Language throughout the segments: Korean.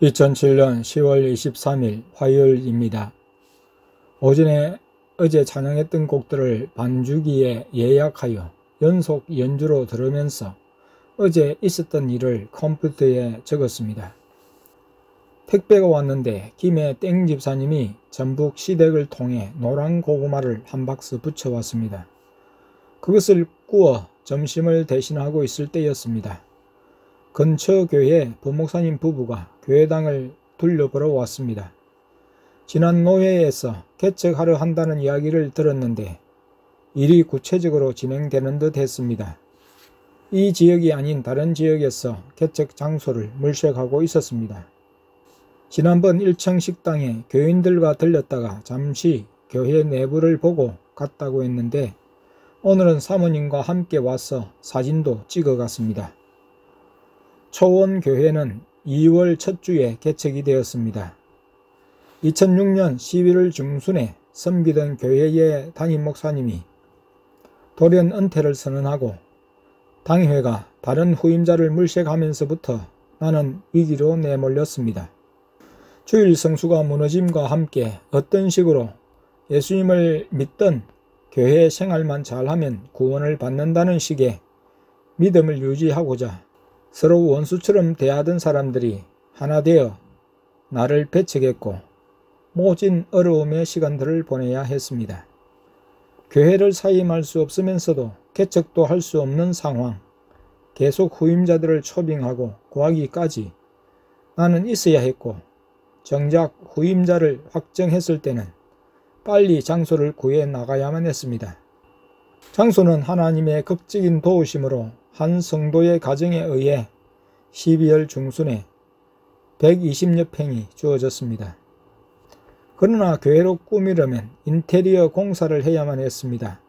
2007년 10월 23일 화요일입니다. 오전에 어제 찬양했던 곡들을 반주기에 예약하여 연속 연주로 들으면서 어제 있었던 일을 컴퓨터에 적었습니다. 택배가 왔는데 김해 땡집사님이 전북 시댁을 통해 노란 고구마를 한 박스 붙여왔습니다. 그것을 구워 점심을 대신하고 있을 때였습니다. 근처 교회 부목사님 부부가 교회당을 둘러보러 왔습니다. 지난 노회에서 개척하려 한다는 이야기를 들었는데 일이 구체적으로 진행되는 듯 했습니다. 이 지역이 아닌 다른 지역에서 개척 장소를 물색하고 있었습니다. 지난번 1층 식당에 교인들과 들렸다가 잠시 교회 내부를 보고 갔다고 했는데 오늘은 사모님과 함께 와서 사진도 찍어갔습니다. 초원교회는 2월 첫 주에 개척이 되었습니다. 2006년 11월 중순에 섬기던 교회의 담임 목사님이 돌연 은퇴를 선언하고 당회가 다른 후임자를 물색하면서부터 나는 위기로 내몰렸습니다. 주일 성수가 무너짐과 함께 어떤 식으로 예수님을 믿던 교회 생활만 잘하면 구원을 받는다는 식의 믿음을 유지하고자 서로 원수처럼 대하던 사람들이 하나 되어 나를 배척했고 모진 어려움의 시간들을 보내야 했습니다. 교회를 사임할 수 없으면서도 개척도 할 수 없는 상황, 계속 후임자들을 초빙하고 구하기까지 나는 있어야 했고 정작 후임자를 확정했을 때는 빨리 장소를 구해 나가야만 했습니다. 장소는 하나님의 극적인 도우심으로 한 성도의 가정에 의해 12월 중순에 120여 평이 주어졌습니다. 그러나 교회로 꾸미려면 인테리어 공사를 해야만 했습니다.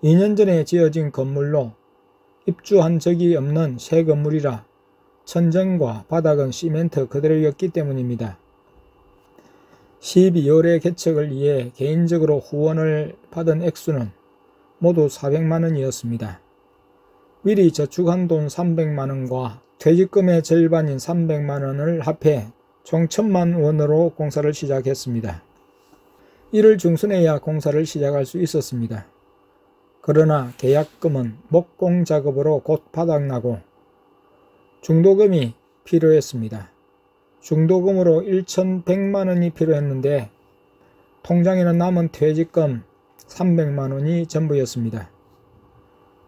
2년 전에 지어진 건물로 입주한 적이 없는 새 건물이라 천정과 바닥은 시멘트 그대로였기 때문입니다. 12월의 개척을 위해 개인적으로 후원을 받은 액수는 모두 400만 원이었습니다. 미리 저축한 돈 300만 원과 퇴직금의 절반인 300만 원을 합해 총 1000만 원으로 공사를 시작했습니다. 1월 중순에야 공사를 시작할 수 있었습니다. 그러나 계약금은 목공 작업으로 곧 바닥나고 중도금이 필요했습니다. 중도금으로 1,100만 원이 필요했는데 통장에는 남은 퇴직금 300만 원이 전부였습니다.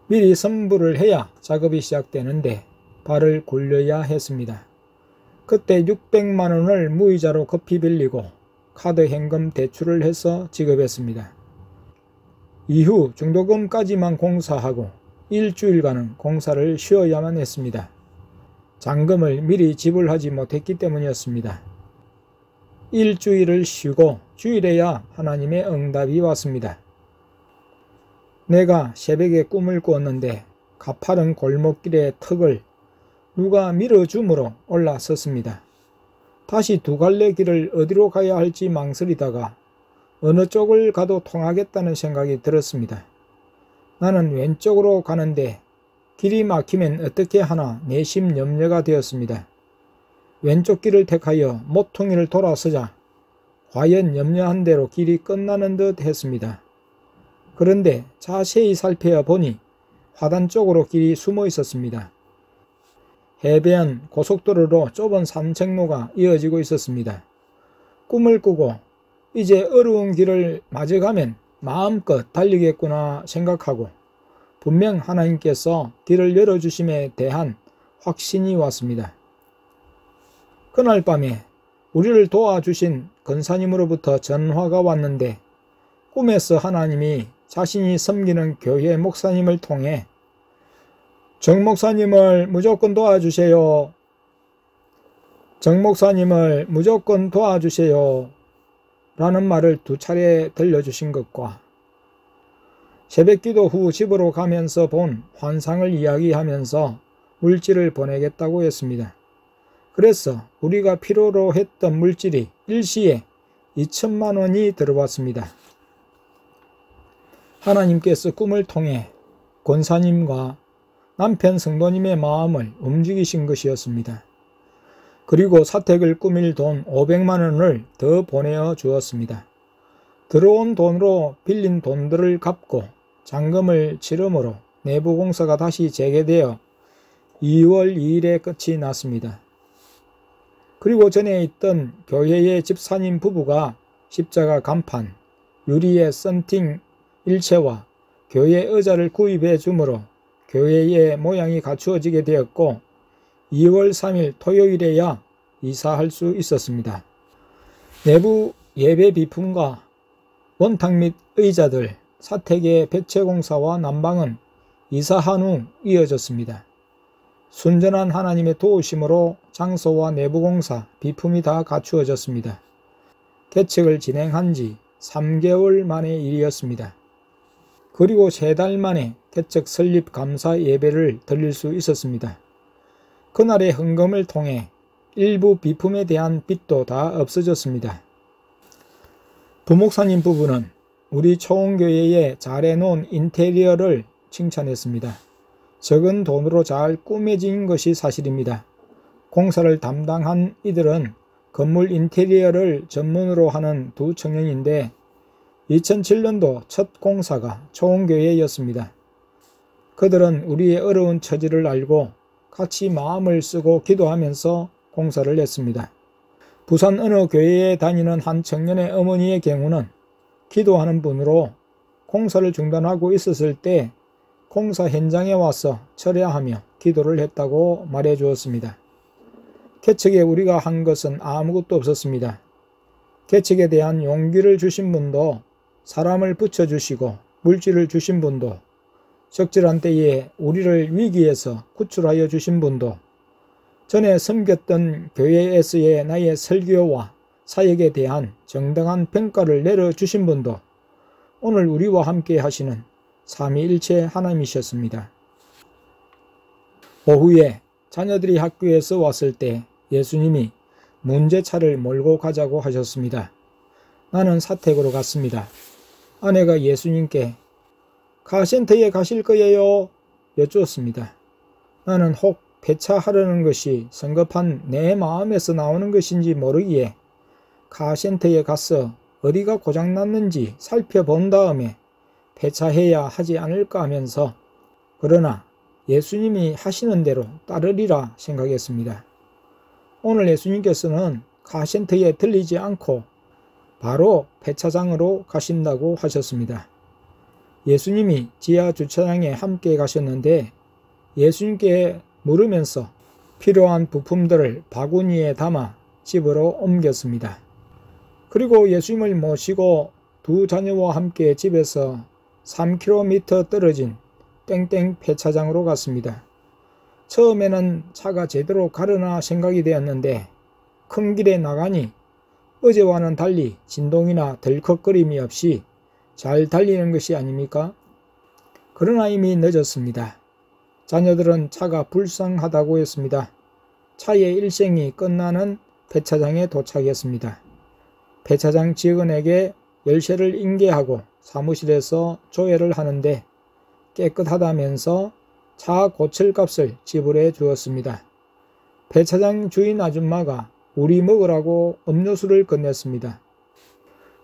미리 선불을 해야 작업이 시작되는데 발을 굴려야 했습니다. 그때 600만 원을 무이자로 급히 빌리고 카드 현금 대출을 해서 지급했습니다. 이후 중도금까지만 공사하고 일주일간은 공사를 쉬어야만 했습니다. 잔금을 미리 지불하지 못했기 때문이었습니다. 일주일을 쉬고 주일에야 하나님의 응답이 왔습니다. 내가 새벽에 꿈을 꾸었는데 가파른 골목길의 턱을 누가 밀어줌으로 올라섰습니다. 다시 두 갈래 길을 어디로 가야 할지 망설이다가 어느 쪽을 가도 통하겠다는 생각이 들었습니다. 나는 왼쪽으로 가는데 길이 막히면 어떻게 하나 내심 염려가 되었습니다. 왼쪽 길을 택하여 모퉁이를 돌아서자 과연 염려한 대로 길이 끝나는 듯 했습니다. 그런데 자세히 살펴보니 화단 쪽으로 길이 숨어 있었습니다. 해변 고속도로로 좁은 산책로가 이어지고 있었습니다. 꿈을 꾸고 이제 어려운 길을 맞아가면 마음껏 달리겠구나 생각하고 분명 하나님께서 길을 열어주심에 대한 확신이 왔습니다. 그날 밤에 우리를 도와주신 권사님으로부터 전화가 왔는데 꿈에서 하나님이 자신이 섬기는 교회 목사님을 통해 정 목사님을 무조건 도와주세요. 정 목사님을 무조건 도와주세요. 라는 말을 2차례 들려주신 것과 새벽기도 후 집으로 가면서 본 환상을 이야기하면서 물질을 보내겠다고 했습니다. 그래서 우리가 필요로 했던 물질이 일시에 2천만 원이 들어왔습니다. 하나님께서 꿈을 통해 권사님과 남편 성도님의 마음을 움직이신 것이었습니다. 그리고 사택을 꾸밀 돈 500만 원을 더 보내어 주었습니다. 들어온 돈으로 빌린 돈들을 갚고 잔금을 치르므로 내부 공사가 다시 재개되어 2월 2일에 끝이 났습니다. 그리고 전에 있던 교회의 집사님 부부가 십자가 간판, 유리의 썬팅 일체와 교회 의자를 구입해 주므로 교회의 모양이 갖추어지게 되었고 2월 3일 토요일에야 이사할 수 있었습니다. 내부 예배 비품과 원탁 및 의자들, 사택의 배채 공사와 난방은 이사한 후 이어졌습니다. 순전한 하나님의 도우심으로 장소와 내부 공사, 비품이 다 갖추어졌습니다. 개척을 진행한 지 3개월 만의 일이었습니다. 그리고 3달 만에 개척 설립 감사 예배를 드릴 수 있었습니다. 그날의 헌금을 통해 일부 비품에 대한 빚도 다 없어졌습니다. 부목사님 부부는 우리 초원교회에 잘해놓은 인테리어를 칭찬했습니다. 적은 돈으로 잘 꾸며진 것이 사실입니다. 공사를 담당한 이들은 건물 인테리어를 전문으로 하는 두 청년인데 2007년도 첫 공사가 초원교회였습니다. 그들은 우리의 어려운 처지를 알고 같이 마음을 쓰고 기도하면서 공사를 했습니다. 부산 어느 교회에 다니는 한 청년의 어머니의 경우는 기도하는 분으로 공사를 중단하고 있었을 때 공사 현장에 와서 철야하며 기도를 했다고 말해 주었습니다. 개척에 우리가 한 것은 아무것도 없었습니다. 개척에 대한 용기를 주신 분도, 사람을 붙여주시고 물질을 주신 분도, 적절한 때에 우리를 위기에서 구출하여 주신 분도, 전에 섬겼던 교회에서의 나의 설교와 사역에 대한 정당한 평가를 내려주신 분도 오늘 우리와 함께 하시는 삼위일체 하나님이셨습니다. 오후에 자녀들이 학교에서 왔을 때 예수님이 문제차를 몰고 가자고 하셨습니다. 나는 사택으로 갔습니다. 아내가 예수님께 카센터에 가실 거예요? 여쭈었습니다. 나는 혹 폐차하려는 것이 성급한 내 마음에서 나오는 것인지 모르기에 카센터에 가서 어디가 고장났는지 살펴본 다음에 폐차해야 하지 않을까 하면서 그러나 예수님이 하시는 대로 따르리라 생각했습니다. 오늘 예수님께서는 카센터에 들리지 않고 바로 폐차장으로 가신다고 하셨습니다. 예수님이 지하 주차장에 함께 가셨는데 예수님께 물으면서 필요한 부품들을 바구니에 담아 집으로 옮겼습니다. 그리고 예수님을 모시고 두 자녀와 함께 집에서 3km 떨어진 땡땡 폐차장으로 갔습니다. 처음에는 차가 제대로 가려나 생각이 되었는데 큰 길에 나가니 어제와는 달리 진동이나 덜컥거림이 없이 잘 달리는 것이 아닙니까? 그러나 이미 늦었습니다. 자녀들은 차가 불쌍하다고 했습니다. 차의 일생이 끝나는 폐차장에 도착했습니다. 폐차장 직원에게 열쇠를 인계하고 사무실에서 조회를 하는데 깨끗하다면서 차 고칠 값을 지불해 주었습니다. 폐차장 주인 아줌마가 우리 먹으라고 음료수를 건넸습니다.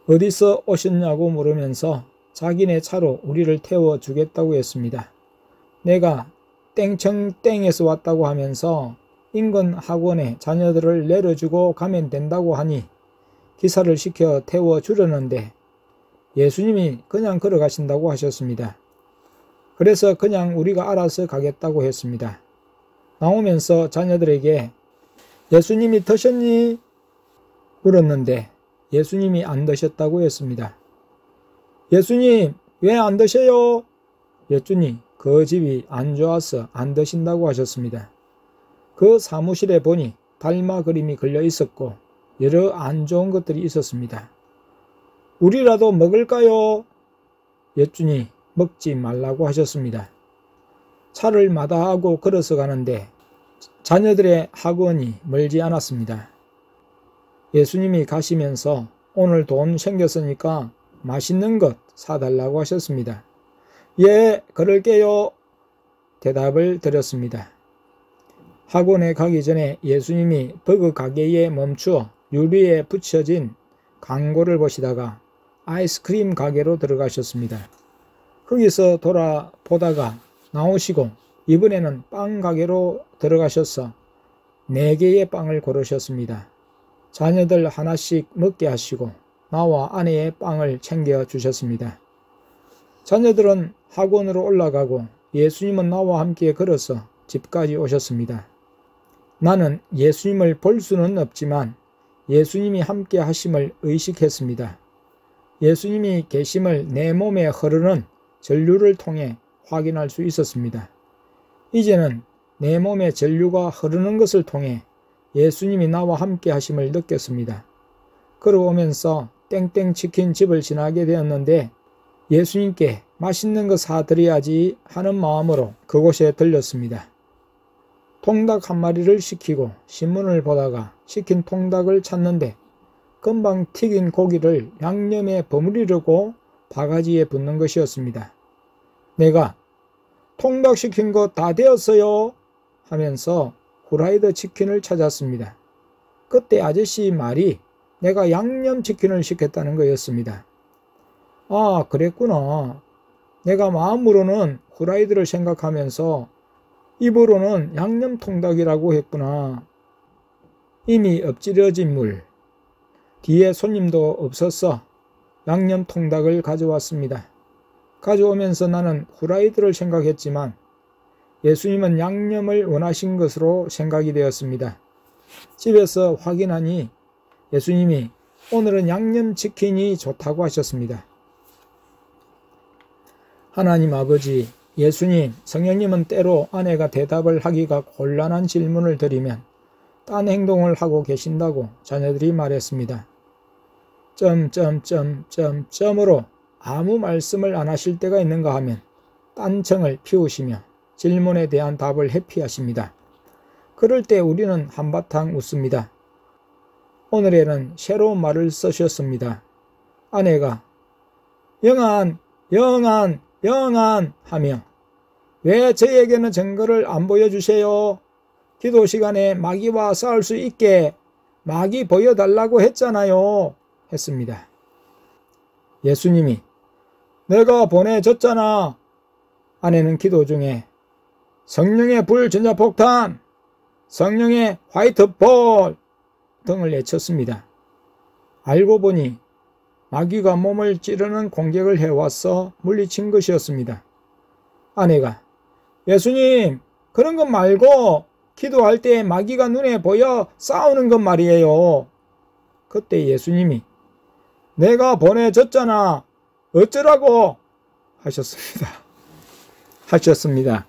어디서 오셨냐고 물으면서 자기네 차로 우리를 태워주겠다고 했습니다. 내가 땡청땡에서 왔다고 하면서 인근 학원에 자녀들을 내려주고 가면 된다고 하니 기사를 시켜 태워주려는데 예수님이 그냥 걸어가신다고 하셨습니다. 그래서 그냥 우리가 알아서 가겠다고 했습니다. 나오면서 자녀들에게 예수님이 드셨니? 물었는데 예수님이 안 드셨다고 했습니다. 예수님 왜 안 드셔요? 여쭈니 그 집이 안 좋아서 안 드신다고 하셨습니다. 그 사무실에 보니 달마 그림이 걸려 있었고 여러 안 좋은 것들이 있었습니다. 우리라도 먹을까요? 여쭈니 먹지 말라고 하셨습니다. 차를 마다하고 걸어서 가는데 자녀들의 학원이 멀지 않았습니다. 예수님이 가시면서 오늘 돈 생겼으니까 맛있는 것 사달라고 하셨습니다. 예, 그럴게요. 대답을 드렸습니다. 학원에 가기 전에 예수님이 버그 가게에 멈추어 유리에 붙여진 광고를 보시다가 아이스크림 가게로 들어가셨습니다. 거기서 돌아보다가 나오시고 이번에는 빵 가게로 들어가셔서 4개의 빵을 고르셨습니다. 자녀들 하나씩 먹게 하시고 나와 아내의 빵을 챙겨 주셨습니다. 자녀들은 학원으로 올라가고 예수님은 나와 함께 걸어서 집까지 오셨습니다. 나는 예수님을 볼 수는 없지만 예수님이 함께 하심을 의식했습니다. 예수님이 계심을 내 몸에 흐르는 전류를 통해 확인할 수 있었습니다. 이제는 내 몸에 전류가 흐르는 것을 통해 예수님이 나와 함께 하심을 느꼈습니다. 걸어오면서 땡땡치킨 집을 지나게 되었는데 예수님께 맛있는 거 사드려야지 하는 마음으로 그곳에 들렸습니다. 통닭 한 마리를 시키고 신문을 보다가 시킨 통닭을 찾는데 금방 튀긴 고기를 양념에 버무리려고 바가지에 붓는 것이었습니다. 내가 통닭 시킨 거 다 되었어요 하면서 후라이드 치킨을 찾았습니다. 그때 아저씨 말이 내가 양념치킨을 시켰다는 거였습니다. 아, 그랬구나. 내가 마음으로는 후라이드를 생각하면서 입으로는 양념통닭이라고 했구나. 이미 엎질러진 물, 뒤에 손님도 없어서 양념통닭을 가져왔습니다. 가져오면서 나는 후라이드를 생각했지만 예수님은 양념을 원하신 것으로 생각이 되었습니다. 집에서 확인하니 예수님이 오늘은 양념치킨이 좋다고 하셨습니다. 하나님 아버지, 예수님, 성령님은 때로 아내가 대답을 하기가 곤란한 질문을 드리면 딴 행동을 하고 계신다고 자녀들이 말했습니다. 점으로 아무 말씀을 안 하실 때가 있는가 하면 딴청을 피우시며 질문에 대한 답을 회피하십니다. 그럴 때 우리는 한바탕 웃습니다. 오늘에는 새로운 말을 쓰셨습니다. 아내가 영안 하며 왜 저에게는 증거를 안 보여주세요? 기도 시간에 마귀와 싸울 수 있게 마귀 보여달라고 했잖아요. 했습니다. 예수님이 내가 보내줬잖아. 아내는 기도 중에 성령의 불 전자폭탄, 성령의 화이트볼 등을 외쳤습니다. 알고 보니 마귀가 몸을 찌르는 공격을 해와서 물리친 것이었습니다. 아내가 예수님, 그런 것 말고 기도할 때 마귀가 눈에 보여 싸우는 것 말이에요. 그때 예수님이 내가 보내줬잖아. 어쩌라고 하셨습니다.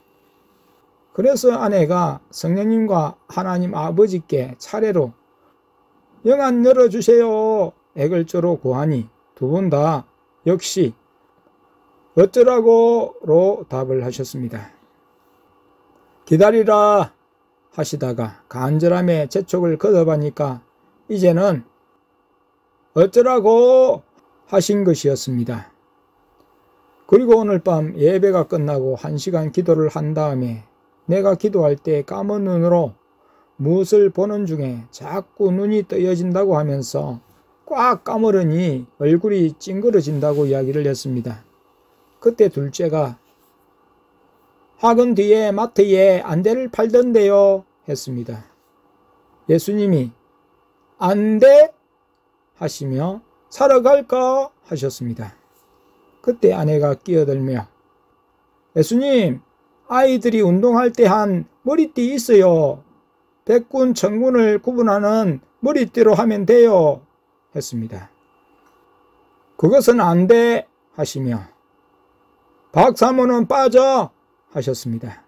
그래서 아내가 성령님과 하나님 아버지께 차례로 영안 열어주세요 애걸조로 구하니 두 분 다 역시 어쩌라고로 답을 하셨습니다. 기다리라 하시다가 간절함에 재촉을 거듭하니까 이제는 어쩌라고 하신 것이었습니다. 그리고 오늘 밤 예배가 끝나고 1시간 기도를 한 다음에 내가 기도할 때 감은 눈으로 무엇을 보는 중에 자꾸 눈이 떠여진다고 하면서 꽉 까무르니 얼굴이 찡그러진다고 이야기를 했습니다. 그때 둘째가 학원 뒤에 마트에 안대를 팔던데요 했습니다. 예수님이 안대? 하시며 사러 갈까? 하셨습니다. 그때 아내가 끼어들며 예수님, 아이들이 운동할 때 한 머리띠 있어요. 백군, 천군을 구분하는 머리띠로 하면 돼요. 했습니다. 그것은 안 돼. 하시며 박사모는 빠져. 하셨습니다.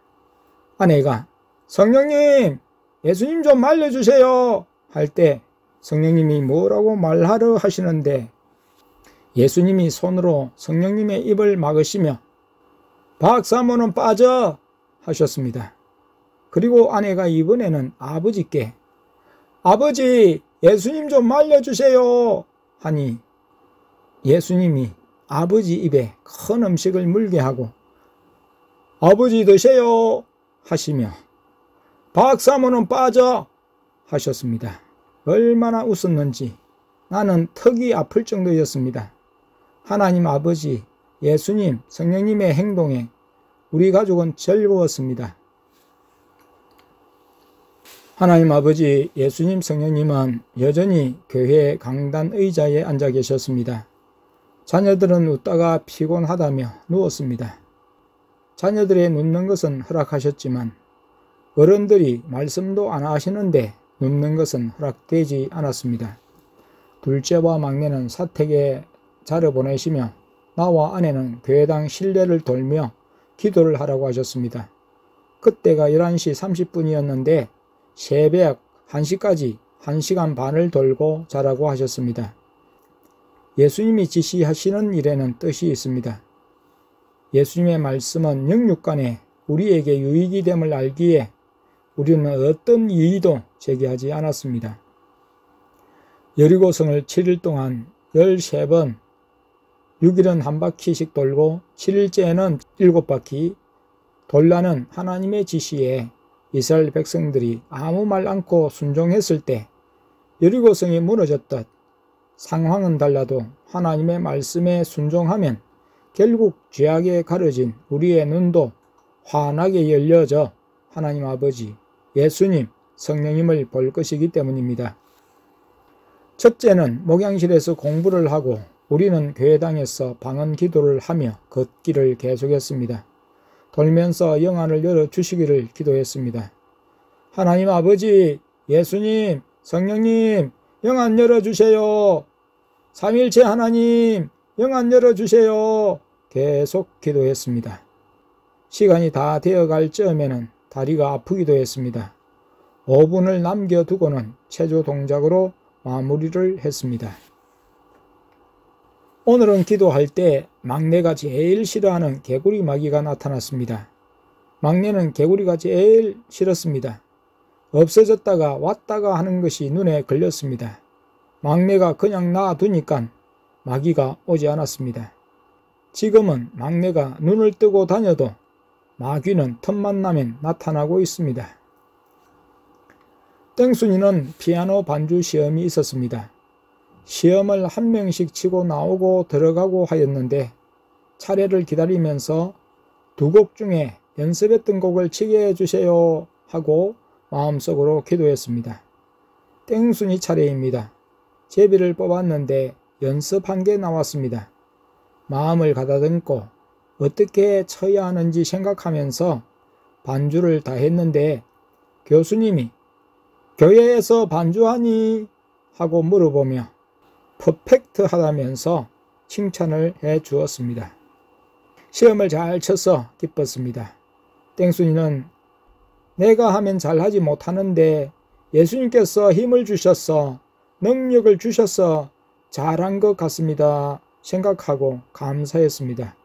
아내가 성령님, 예수님 좀 말려주세요. 할 때 성령님이 뭐라고 말하려 하시는데 예수님이 손으로 성령님의 입을 막으시며 박사모는 빠져 하셨습니다. 그리고 아내가 이번에는 아버지께 아버지, 예수님 좀 말려주세요 하니 예수님이 아버지 입에 큰 음식을 물게 하고 아버지 드세요 하시며 박사모는 빠져! 하셨습니다. 얼마나 웃었는지 나는 턱이 아플 정도였습니다. 하나님 아버지, 예수님, 성령님의 행동에 우리 가족은 즐거웠습니다. 하나님 아버지, 예수님, 성령님은 여전히 교회 강단 의자에 앉아 계셨습니다. 자녀들은 웃다가 피곤하다며 누웠습니다. 자녀들의 눕는 것은 허락하셨지만 어른들이 말씀도 안 하시는데 눕는 것은 허락되지 않았습니다. 둘째와 막내는 사택에 자려 보내시며 나와 아내는 교회당 실내를 돌며 기도를 하라고 하셨습니다. 그때가 11시 30분이었는데 새벽 1시까지 1시간 반을 돌고 자라고 하셨습니다. 예수님이 지시하시는 일에는 뜻이 있습니다. 예수님의 말씀은 영육간에 우리에게 유익이 됨을 알기에 우리는 어떤 이의도 제기하지 않았습니다. 여리고성을 7일 동안 13번, 6일은 한 바퀴씩 돌고 7일째에는 7바퀴 돌라는 하나님의 지시에 이스라엘 백성들이 아무 말 않고 순종했을 때 여리고성이 무너졌듯 상황은 달라도 하나님의 말씀에 순종하면 결국 죄악에 가려진 우리의 눈도 환하게 열려져 하나님 아버지, 예수님, 성령님을 볼 것이기 때문입니다. 첫째는 목양실에서 공부를 하고 우리는 교회당에서 방언 기도를 하며 걷기를 계속했습니다. 돌면서 영안을 열어주시기를 기도했습니다. 하나님 아버지, 예수님, 성령님, 영안 열어주세요. 삼일체 하나님, 영안 열어주세요. 계속 기도했습니다. 시간이 다 되어갈 즈음에는 다리가 아프기도 했습니다. 5분을 남겨두고는 체조 동작으로 마무리를 했습니다. 오늘은 기도할 때 막내가 제일 싫어하는 개구리 마귀가 나타났습니다. 막내는 개구리가 제일 싫었습니다. 없어졌다가 왔다가 하는 것이 눈에 걸렸습니다. 막내가 그냥 놔두니까 마귀가 오지 않았습니다. 지금은 막내가 눈을 뜨고 다녀도 마귀는 틈만 나면 나타나고 있습니다. 땡순이는 피아노 반주 시험이 있었습니다. 시험을 한 명씩 치고 나오고 들어가고 하였는데 차례를 기다리면서 2곡 중에 연습했던 곡을 치게 해주세요 하고 마음속으로 기도했습니다. 땡순이 차례입니다. 제비를 뽑았는데 연습한 게 나왔습니다. 마음을 가다듬고 어떻게 쳐야 하는지 생각하면서 반주를 다 했는데 교수님이 교회에서 반주하니? 하고 물어보며 퍼펙트하다면서 칭찬을 해 주었습니다. 시험을 잘 쳐서 기뻤습니다. 땡순이는 내가 하면 잘하지 못하는데 예수님께서 힘을 주셔서 능력을 주셔서 잘한 것 같습니다 생각하고 감사했습니다.